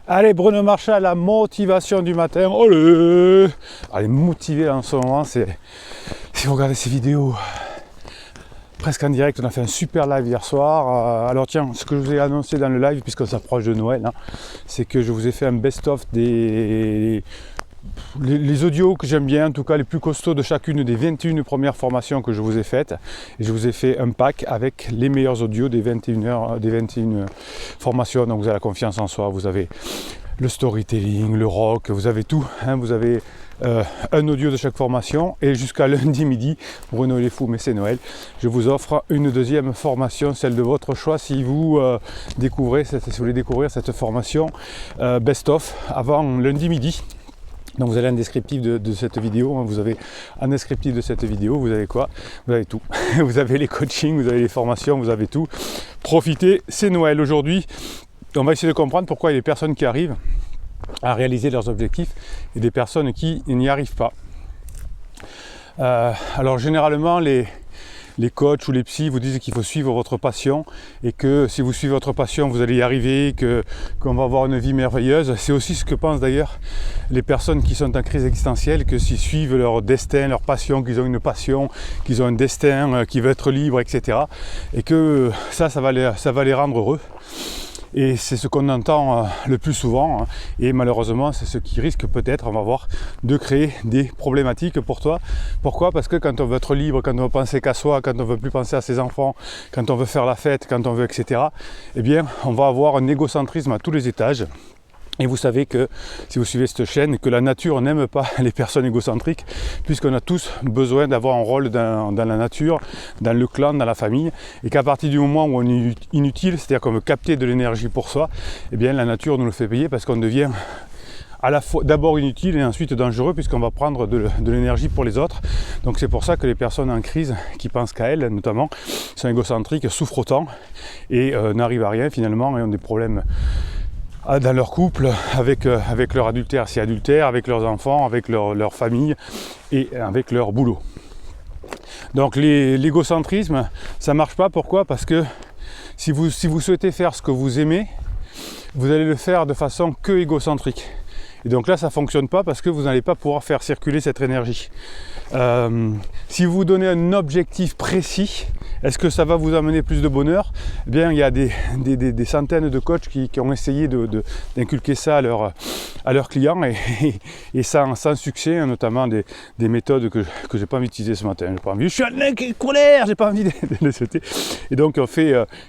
Allez, Bruno Marchal, la motivation du matin. Olé, allez, motivé en ce moment, si vous regardez ces vidéos presque en direct, on a fait un super live hier soir. Alors tiens, ce que je vous ai annoncé dans le live, puisqu'on s'approche de Noël, c'est que je vous ai fait un best-of des les audios que j'aime bien, en tout cas les plus costauds de chacune des 21 premières formations que je vous ai faites. Et je vous ai fait un pack avec les meilleurs audios des 21 formations. Donc vous avez la confiance en soi, vous avez le storytelling, le rock, vous avez tout. Vous avez un audio de chaque formation. Et jusqu'à lundi midi, Bruno il est fou mais c'est Noël, je vous offre une deuxième formation, celle de votre choix, si vous voulez découvrir cette formation best-of avant lundi midi. Donc vous avez un descriptif de cette vidéo, vous avez un descriptif de cette vidéo, vous avez quoi? Vous avez tout. Vous avez les coachings, vous avez les formations, vous avez tout. Profitez, c'est Noël aujourd'hui. On va essayer de comprendre pourquoi il y a des personnes qui arrivent à réaliser leurs objectifs et des personnes qui n'y arrivent pas. Alors généralement les coachs ou les psys vous disent qu'il faut suivre votre passion et que si vous suivez votre passion, vous allez y arriver, qu'on va avoir une vie merveilleuse. C'est aussi ce que pensent d'ailleurs les personnes qui sont en crise existentielle, que s'ils suivent leur destin, leur passion, qu'ils ont une passion, qu'ils ont un destin qui veut être libre, etc. Et que ça va les rendre heureux. Et c'est ce qu'on entend le plus souvent, et malheureusement c'est ce qui risque peut-être, on va voir, de créer des problématiques pour toi. Pourquoi? Parce que quand on veut être libre, quand on veut penser qu'à soi, quand on veut plus penser à ses enfants, quand on veut faire la fête, quand on veut, etc., eh bien on va avoir un égocentrisme à tous les étages. Et vous savez que, si vous suivez cette chaîne, que la nature n'aime pas les personnes égocentriques, puisqu'on a tous besoin d'avoir un rôle dans la nature, dans le clan, dans la famille, et qu'à partir du moment où on est inutile, c'est-à-dire qu'on veut capter de l'énergie pour soi, eh bien la nature nous le fait payer parce qu'on devient à la fois d'abord inutile et ensuite dangereux, puisqu'on va prendre de l'énergie pour les autres. Donc c'est pour ça que les personnes en crise qui pensent qu'à elles notamment, sont égocentriques, souffrent autant et n'arrivent à rien finalement et ont des problèmes dans leur couple, avec leur adultère, si adultère, avec leurs enfants, avec leur famille et avec leur boulot. Donc l'égocentrisme, ça ne marche pas. Pourquoi? Parce que si vous souhaitez faire ce que vous aimez, vous allez le faire de façon que égocentrique. Et donc là, ça ne fonctionne pas parce que vous n'allez pas pouvoir faire circuler cette énergie. Si vous donnez un objectif précis, est-ce que ça va vous amener plus de bonheur? Eh bien, il y a des centaines de coachs qui ont essayé d'inculquer ça à leurs clients et sans succès, notamment des méthodes que j'ai pas envie d'utiliser ce matin. Je suis en colère, j'ai pas envie de le sauter. Et donc,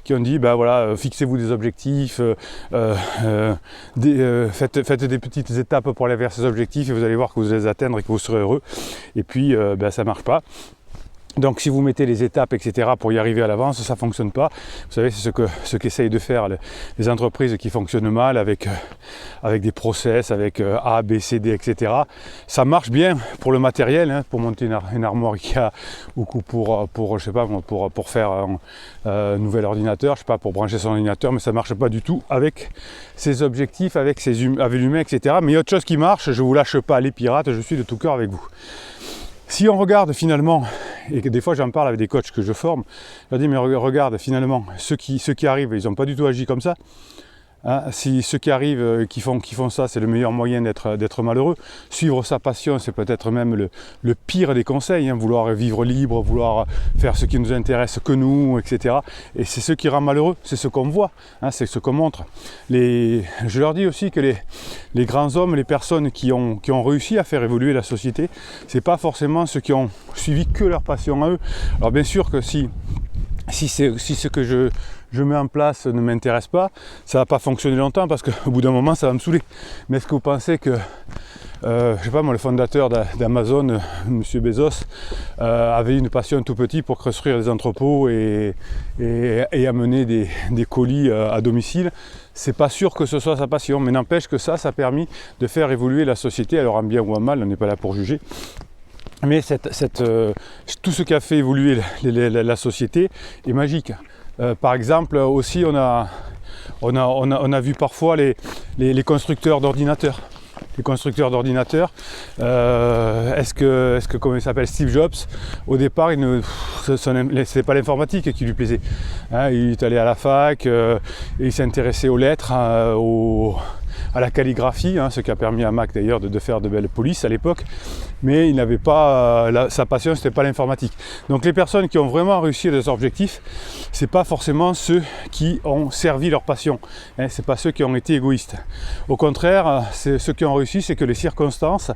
qui ont dit, ben voilà, fixez-vous des objectifs, faites des petites étapes pour aller vers ces objectifs et vous allez voir que vous allez les atteindre et que vous serez heureux. Et puis, ça marche pas. Donc si vous mettez les étapes, etc. pour y arriver à l'avance, ça ne fonctionne pas. Vous savez, c'est ce qu'essayent de faire les entreprises qui fonctionnent mal avec des process, avec A, B, C, D, etc. Ça marche bien pour le matériel, pour monter une armoire IKEA ou pour je sais pas, pour faire un nouvel ordinateur, je sais pas, pour brancher son ordinateur, mais ça ne marche pas du tout avec ses objectifs, avec l'humain, etc. Mais il y a autre chose qui marche, je ne vous lâche pas les pirates, je suis de tout cœur avec vous. Si on regarde finalement, et que des fois j'en parle avec des coachs que je forme, je leur dis mais regarde finalement, ceux qui arrivent, ils n'ont pas du tout agi comme ça. Si ceux qui arrivent, qui font ça, c'est le meilleur moyen d'être malheureux. Suivre sa passion, c'est peut-être même le pire des conseils, vouloir vivre libre, vouloir faire ce qui nous intéresse que nous, etc. Et c'est ce qui rend malheureux, c'est ce qu'on voit, c'est ce qu'on montre. Je leur dis aussi que les grands hommes, les personnes qui ont réussi à faire évoluer la société, c'est pas forcément ceux qui ont suivi que leur passion à eux. Alors bien sûr que si ce que je mets en place ne m'intéresse pas, ça va pas fonctionner longtemps parce qu'au bout d'un moment ça va me saouler. Mais est-ce que vous pensez que je sais pas moi, le fondateur d'Amazon, Monsieur Bezos, avait une passion tout petit pour construire des entrepôts et amener des colis à domicile? C'est pas sûr que ce soit sa passion, mais n'empêche que ça a permis de faire évoluer la société, alors en bien ou en mal, on n'est pas là pour juger. Mais tout ce qui a fait évoluer la société est magique. Par exemple, aussi on a vu parfois les constructeurs d'ordinateurs. Les constructeurs d'ordinateurs, est-ce que comment il s'appelle, Steve Jobs, au départ, c'est pas l'informatique qui lui plaisait. Il est allé à la fac, il s'est intéressé aux lettres, à la calligraphie, ce qui a permis à Mac d'ailleurs de faire de belles polices à l'époque, mais il n'avait pas, sa passion c'était pas l'informatique. Donc les personnes qui ont vraiment réussi à des objectifs, c'est pas forcément ceux qui ont servi leur passion, c'est pas ceux qui ont été égoïstes. Au contraire, ceux qui ont réussi, c'est que les circonstances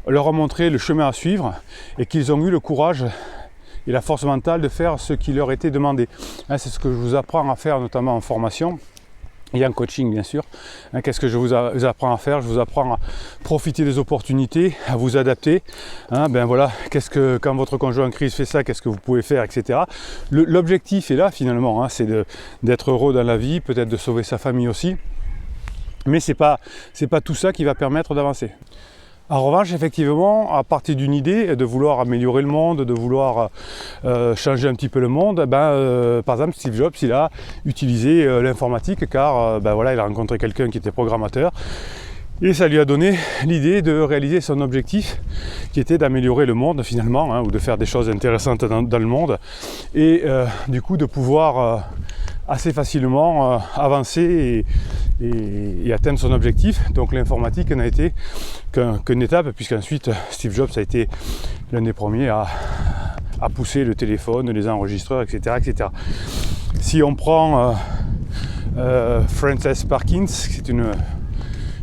leur ont montré le chemin à suivre et qu'ils ont eu le courage et la force mentale de faire ce qui leur était demandé. C'est ce que je vous apprends à faire notamment en formation et en coaching bien sûr. Qu'est-ce que je vous apprends à faire? Je vous apprends à profiter des opportunités, à vous adapter. Ben voilà, quand votre conjoint en crise fait ça, qu'est-ce que vous pouvez faire, etc. L'objectif est là finalement, c'est d'être heureux dans la vie, peut-être de sauver sa famille aussi. Mais c'est pas tout ça qui va permettre d'avancer. En revanche, effectivement, à partir d'une idée de vouloir améliorer le monde, de vouloir changer un petit peu le monde, par exemple, Steve Jobs, il a utilisé l'informatique car voilà, il a rencontré quelqu'un qui était programmateur et ça lui a donné l'idée de réaliser son objectif qui était d'améliorer le monde finalement, ou de faire des choses intéressantes dans le monde et du coup de pouvoir assez facilement avancer et atteindre son objectif. Donc l'informatique n'a été qu'une étape, puisqu'ensuite Steve Jobs a été l'un des premiers à pousser le téléphone, les enregistreurs, etc. etc. Si on prend Frances Perkins, c'est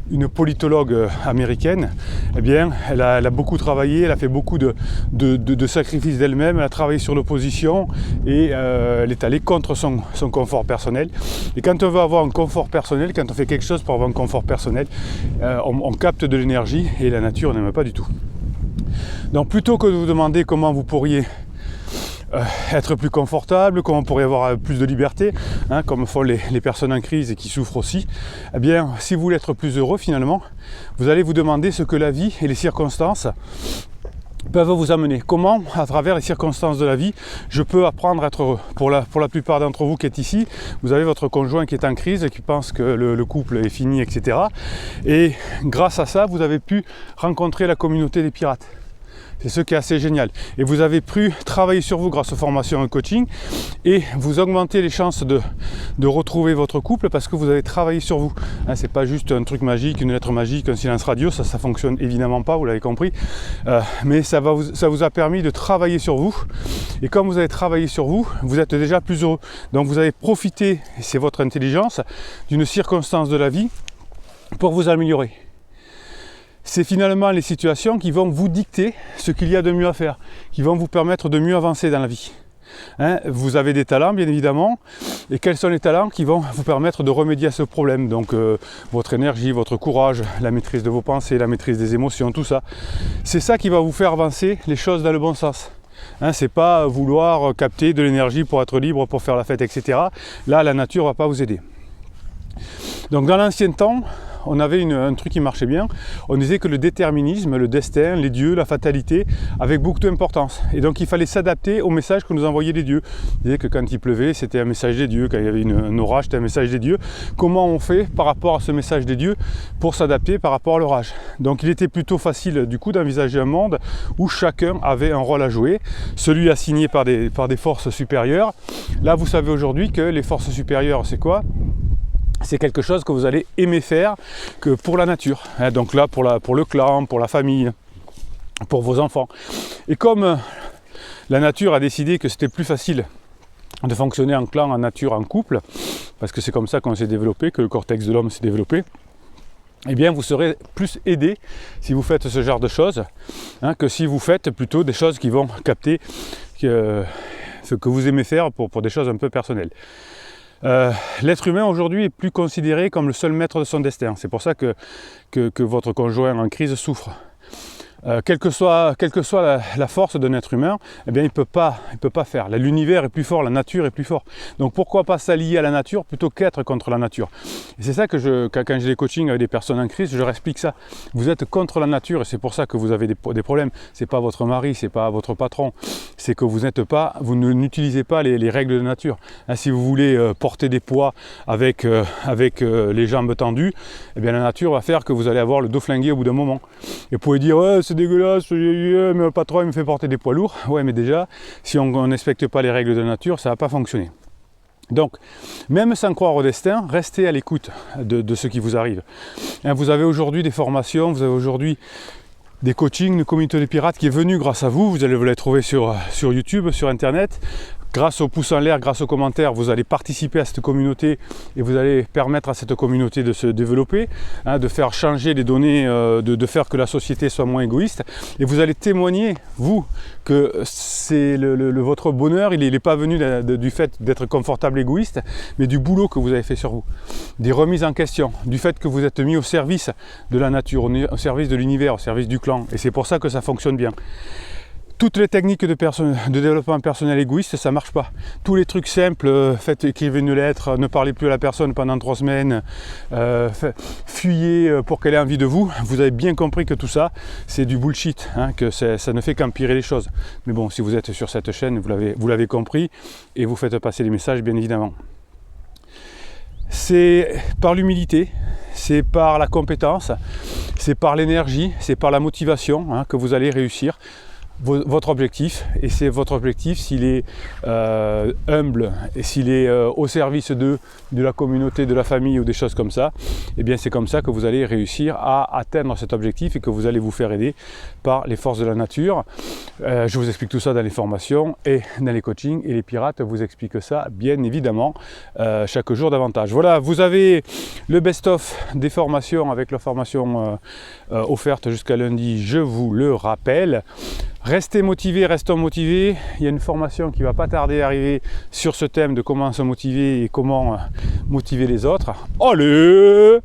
une politologue américaine, eh bien, elle a beaucoup travaillé, elle a fait beaucoup de sacrifices d'elle-même, elle a travaillé sur l'opposition et elle est allée contre son confort personnel. Et quand on veut avoir un confort personnel, quand on fait quelque chose pour avoir un confort personnel, on capte de l'énergie et la nature n'aime pas du tout. Donc plutôt que de vous demander comment vous pourriez être plus confortable, comment on pourrait avoir plus de liberté, comme font les personnes en crise et qui souffrent aussi, eh bien, si vous voulez être plus heureux finalement, vous allez vous demander ce que la vie et les circonstances peuvent vous amener. Comment, à travers les circonstances de la vie, je peux apprendre à être heureux. Pour la plupart d'entre vous qui êtes ici, vous avez votre conjoint qui est en crise, qui pense que le couple est fini, etc. Et grâce à ça, vous avez pu rencontrer la communauté des pirates. C'est ce qui est assez génial. Et vous avez pu travailler sur vous grâce aux formations et coaching et vous augmentez les chances de retrouver votre couple parce que vous avez travaillé sur vous. C'est pas juste un truc magique, une lettre magique, un silence radio, ça fonctionne évidemment pas, vous l'avez compris. Mais ça vous a permis de travailler sur vous. Et comme vous avez travaillé sur vous, vous êtes déjà plus heureux. Donc vous avez profité, et c'est votre intelligence, d'une circonstance de la vie pour vous améliorer. C'est finalement les situations qui vont vous dicter ce qu'il y a de mieux à faire, qui vont vous permettre de mieux avancer dans la vie. Vous avez des talents bien évidemment, et quels sont les talents qui vont vous permettre de remédier à ce problème? Donc votre énergie, votre courage, la maîtrise de vos pensées, la maîtrise des émotions, tout ça. C'est ça qui va vous faire avancer les choses dans le bon sens. C'est pas vouloir capter de l'énergie pour être libre, pour faire la fête, etc. Là, la nature ne va pas vous aider. Donc dans l'ancien temps, on avait un truc qui marchait bien, on disait que le déterminisme, le destin, les dieux, la fatalité avaient beaucoup d'importance. Et donc il fallait s'adapter au message que nous envoyaient les dieux. On disait que quand il pleuvait, c'était un message des dieux, quand il y avait un orage, c'était un message des dieux. Comment on fait par rapport à ce message des dieux pour s'adapter par rapport à l'orage? Donc il était plutôt facile du coup d'envisager un monde où chacun avait un rôle à jouer, celui assigné par des forces supérieures. Là vous savez aujourd'hui que les forces supérieures c'est quoi? C'est quelque chose que vous allez aimer faire que pour la nature. Donc là, pour le clan, pour la famille, pour vos enfants. Et comme la nature a décidé que c'était plus facile de fonctionner en clan, en nature, en couple, parce que c'est comme ça qu'on s'est développé, que le cortex de l'homme s'est développé, eh bien vous serez plus aidé si vous faites ce genre de choses, que si vous faites plutôt des choses qui vont capter ce que vous aimez faire pour des choses un peu personnelles. L'être humain aujourd'hui est plus considéré comme le seul maître de son destin. C'est pour ça que votre conjoint en crise souffre. Quelle que soit la force d'un être humain, eh bien, il peut pas faire. L'univers est plus fort, la nature est plus fort. Donc pourquoi pas s'allier à la nature plutôt qu'être contre la nature? Et c'est ça que quand j'ai des coachings avec des personnes en crise, je leur explique ça. Vous êtes contre la nature et c'est pour ça que vous avez des problèmes. C'est pas votre mari, c'est pas votre patron. C'est que vous n'utilisez pas les règles de nature. Si vous voulez porter des poids avec les jambes tendues, eh bien la nature va faire que vous allez avoir le dos flingué au bout d'un moment. Et vous pouvez dire ouais, c'est dégueulasse, mais le patron il me fait porter des poids lourds. Ouais, mais déjà, si on ne respecte pas les règles de la nature, ça ne va pas fonctionner. Donc, même sans croire au destin, restez à l'écoute de ce qui vous arrive. Vous avez aujourd'hui des formations, vous avez aujourd'hui des coachings, une communauté de pirates qui est venue grâce à vous. Vous allez vous la trouver sur YouTube, sur Internet. Grâce aux pouces en l'air, grâce aux commentaires, vous allez participer à cette communauté et vous allez permettre à cette communauté de se développer, de faire changer les données, de faire que la société soit moins égoïste. Et vous allez témoigner, vous, que c'est votre bonheur, il n'est pas venu du fait d'être confortable égoïste, mais du boulot que vous avez fait sur vous. Des remises en question, du fait que vous êtes mis au service de la nature, au service de l'univers, au service du clan. Et c'est pour ça que ça fonctionne bien. Toutes les techniques de développement personnel égoïste, ça ne marche pas. Tous les trucs simples, écrivez une lettre, ne parlez plus à la personne pendant 3 semaines, fuyez pour qu'elle ait envie de vous. Vous avez bien compris que tout ça, c'est du bullshit, que ça ne fait qu'empirer les choses. Mais bon, si vous êtes sur cette chaîne, vous l'avez compris et vous faites passer les messages, bien évidemment. C'est par l'humilité, c'est par la compétence, c'est par l'énergie, c'est par la motivation que vous allez réussir votre objectif. Et c'est votre objectif s'il est humble et s'il est au service de la communauté, de la famille ou des choses comme ça, et bien c'est comme ça que vous allez réussir à atteindre cet objectif et que vous allez vous faire aider par les forces de la nature. Je vous explique tout ça dans les formations et dans les coachings, et les pirates vous expliquent ça bien évidemment chaque jour davantage. Voilà, vous avez le best-of des formations avec la formation offerte jusqu'à lundi, je vous le rappelle. Restez motivés, restons motivés. Il y a une formation qui ne va pas tarder à arriver sur ce thème de comment se motiver et comment motiver les autres. Allez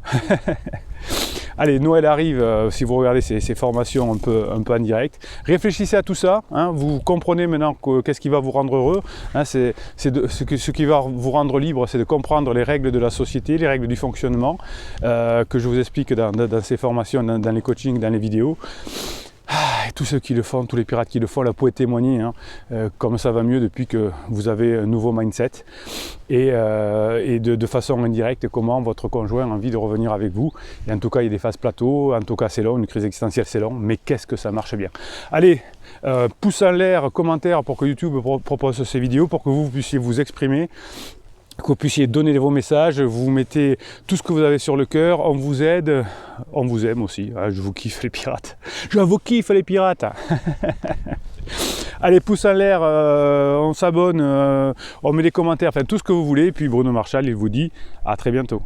Allez, Noël arrive, si vous regardez ces formations un peu en direct. Réfléchissez à tout ça, vous comprenez maintenant qu'est-ce qui va vous rendre heureux. Ce qui va vous rendre libre, c'est de comprendre les règles de la société, les règles du fonctionnement, que je vous explique dans ces formations, dans les coachings, dans les vidéos. Et tous ceux qui le font, tous les pirates qui le font, là, vous pouvez témoigner comme ça va mieux depuis que vous avez un nouveau mindset et de façon indirecte comment votre conjoint a envie de revenir avec vous. Et en tout cas, il y a des phases plateaux, en tout cas c'est long, une crise existentielle c'est long, mais qu'est-ce que ça marche bien. Allez, pouce en l'air, commentaire pour que YouTube propose ces vidéos, pour que vous puissiez vous exprimer, que vous puissiez donner vos messages, vous mettez tout ce que vous avez sur le cœur, on vous aide, on vous aime aussi, je vous kiffe les pirates, je vous kiffe les pirates. Allez, pouce en l'air, on s'abonne, on met des commentaires, enfin tout ce que vous voulez, et puis Bruno Marchal il vous dit à très bientôt.